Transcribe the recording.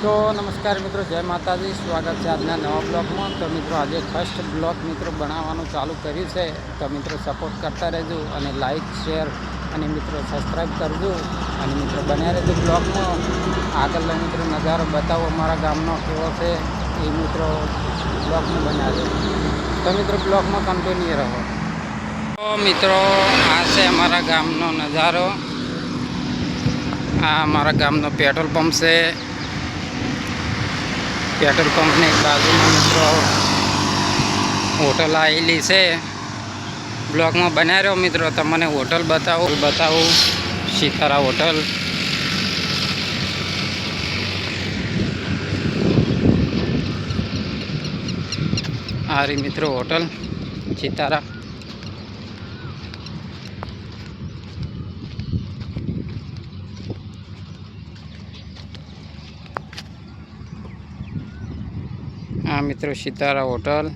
તો નમસ્કાર મિત્રો, જય માતાજી. સ્વાગત છે આજના નવા બ્લોગમાં. તો મિત્રો આજે ફર્સ્ટ બ્લોગ મિત્રો બનાવવાનું ચાલુ કર્યું છે. તો મિત્રો સપોર્ટ કરતા રહેજો અને લાઈક શેર અને મિત્રો સબસ્ક્રાઈબ કરજો. અને મિત્રો બન્યા રહેજો બ્લોગમાં. આગળનો મિત્રો નજારો બતાવો અમારા ગામનો કેવો છે એ મિત્રો બ્લોગમાં બનાવજો. તો મિત્રો બ્લોગમાં કન્ટિન્યુ રહો. તો મિત્રો આ છે અમારા ગામનો નજારો. આ અમારા ગામનો પેટ્રોલ પંપ છે. પેટ્રોલ પંપની બાજુમાં મિત્રો હોટલ આવેલી છે. બ્લોગમાં બનાવી રહ્યો મિત્રો, તમને હોટલ બતાવું સિતારા હોટલ. આ રી મિત્રો હોટલ સિતારા. આ મિત્રો સિતારા હોટલ.